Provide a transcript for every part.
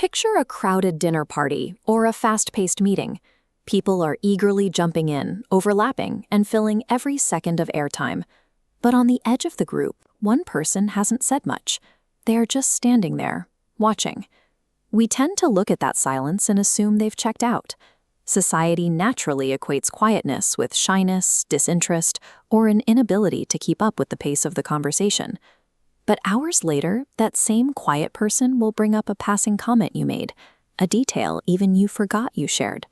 Picture a crowded dinner party or a fast-paced meeting. People are eagerly jumping in, overlapping, and filling every second of airtime. But on the edge of the group, one person hasn't said much. They are just standing there, watching. We tend to look at that silence and assume they've checked out. Society naturally equates quietness with shyness, disinterest, or an inability to keep up with the pace of the conversation. But hours later, that same quiet person will bring up a passing comment you made, a detail even you forgot you shared.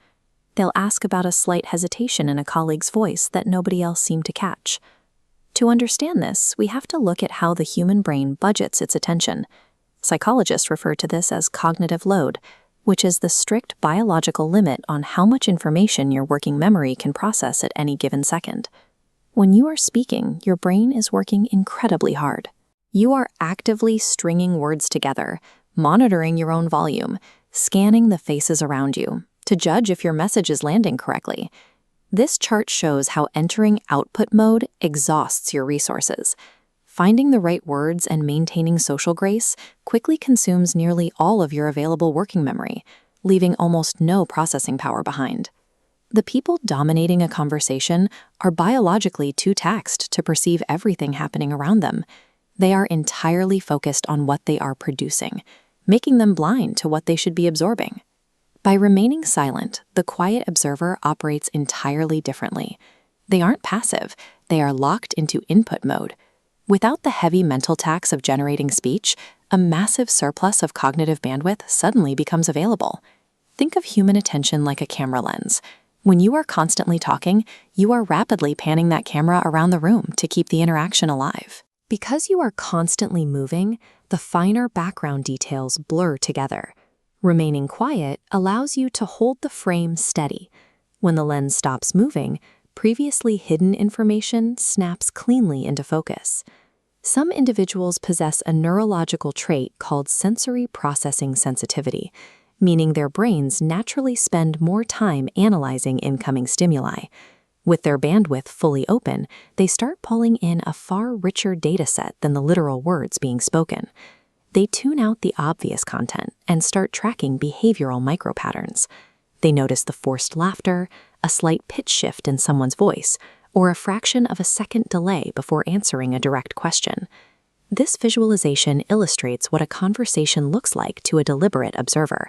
They'll ask about a slight hesitation in a colleague's voice that nobody else seemed to catch. To understand this, we have to look at how the human brain budgets its attention. Psychologists refer to this as cognitive load, which is the strict biological limit on how much information your working memory can process at any given second. When you are speaking, your brain is working incredibly hard. You are actively stringing words together, monitoring your own volume, scanning the faces around you to judge if your message is landing correctly. This chart shows how entering output mode exhausts your resources. Finding the right words and maintaining social grace quickly consumes nearly all of your available working memory, leaving almost no processing power behind. The people dominating a conversation are biologically too taxed to perceive everything happening around them. They are entirely focused on what they are producing, making them blind to what they should be absorbing. By remaining silent, the quiet observer operates entirely differently. They aren't passive, they are locked into input mode. Without the heavy mental tax of generating speech, a massive surplus of cognitive bandwidth suddenly becomes available. Think of human attention like a camera lens. When you are constantly talking, you are rapidly panning that camera around the room to keep the interaction alive. Because you are constantly moving, the finer background details blur together. Remaining quiet allows you to hold the frame steady. When the lens stops moving, previously hidden information snaps cleanly into focus. Some individuals possess a neurological trait called sensory processing sensitivity, meaning their brains naturally spend more time analyzing incoming stimuli. With their bandwidth fully open, they start pulling in a far richer data set than the literal words being spoken. They tune out the obvious content and start tracking behavioral micropatterns. They notice the forced laughter, a slight pitch shift in someone's voice, or a fraction of a second delay before answering a direct question. This visualization illustrates what a conversation looks like to a deliberate observer.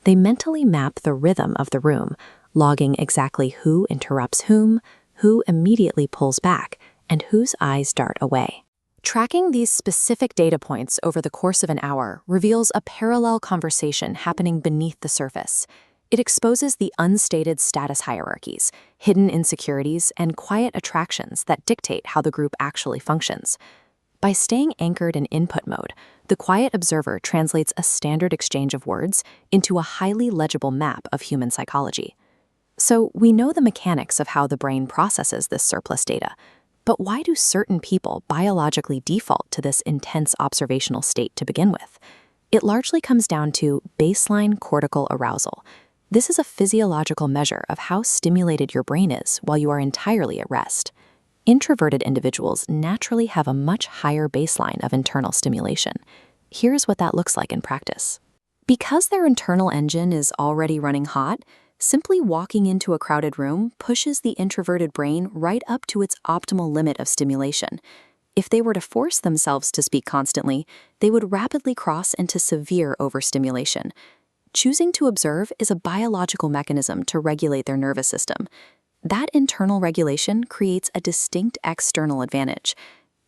They mentally map the rhythm of the room, logging exactly who interrupts whom, who immediately pulls back, and whose eyes dart away. Tracking these specific data points over the course of an hour reveals a parallel conversation happening beneath the surface. It exposes the unstated status hierarchies, hidden insecurities, and quiet attractions that dictate how the group actually functions. By staying anchored in input mode, the quiet observer translates a standard exchange of words into a highly legible map of human psychology. So we know the mechanics of how the brain processes this surplus data, but why do certain people biologically default to this intense observational state to begin with? It largely comes down to baseline cortical arousal. This is a physiological measure of how stimulated your brain is while you are entirely at rest. Introverted individuals naturally have a much higher baseline of internal stimulation. Here's what that looks like in practice. Because their internal engine is already running hot, simply walking into a crowded room pushes the introverted brain right up to its optimal limit of stimulation. If they were to force themselves to speak constantly, they would rapidly cross into severe overstimulation. Choosing to observe is a biological mechanism to regulate their nervous system. That internal regulation creates a distinct external advantage.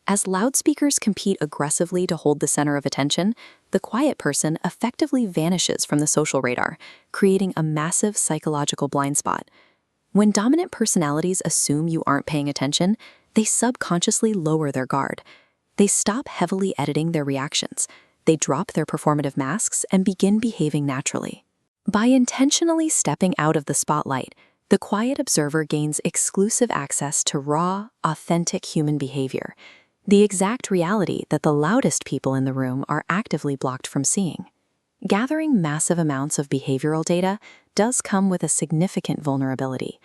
As loudspeakers compete aggressively to hold the center of attention, the quiet person effectively vanishes from the social radar, creating a massive psychological blind spot. When dominant personalities assume you aren't paying attention, they subconsciously lower their guard. They stop heavily editing their reactions. They drop their performative masks and begin behaving naturally. By intentionally stepping out of the spotlight, the quiet observer gains exclusive access to raw, authentic human behavior, the exact reality that the loudest people in the room are actively blocked from seeing. Gathering massive amounts of behavioral data does come with a significant vulnerability.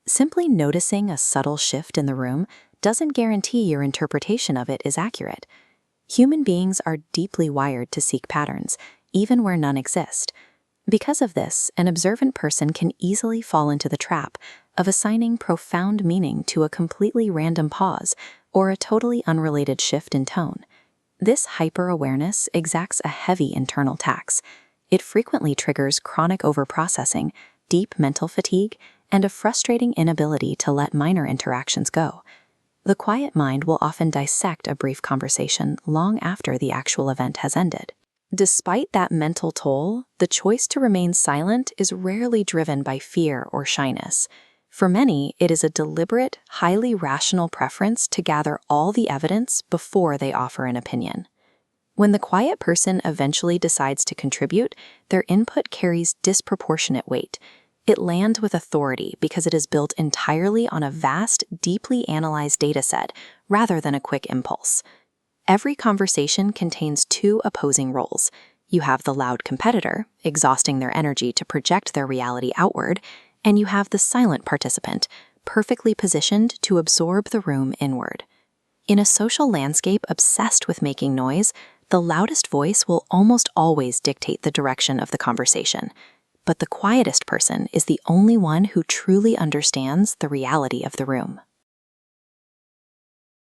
Simply noticing a subtle shift in the room doesn't guarantee your interpretation of it is accurate. Human beings are deeply wired to seek patterns, even where none exist. Because of this, an observant person can easily fall into the trap of assigning profound meaning to a completely random pause or a totally unrelated shift in tone. This hyper-awareness exacts a heavy internal tax. It frequently triggers chronic overprocessing, deep mental fatigue, and a frustrating inability to let minor interactions go. The quiet mind will often dissect a brief conversation long after the actual event has ended. Despite that mental toll, the choice to remain silent is rarely driven by fear or shyness. For many, it is a deliberate, highly rational preference to gather all the evidence before they offer an opinion. When the quiet person eventually decides to contribute, their input carries disproportionate weight. It lands with authority because it is built entirely on a vast, deeply analyzed dataset rather than a quick impulse. Every conversation contains two opposing roles. You have the loud competitor, exhausting their energy to project their reality outward, and you have the silent participant, perfectly positioned to absorb the room inward. In a social landscape obsessed with making noise, the loudest voice will almost always dictate the direction of the conversation. But the quietest person is the only one who truly understands the reality of the room.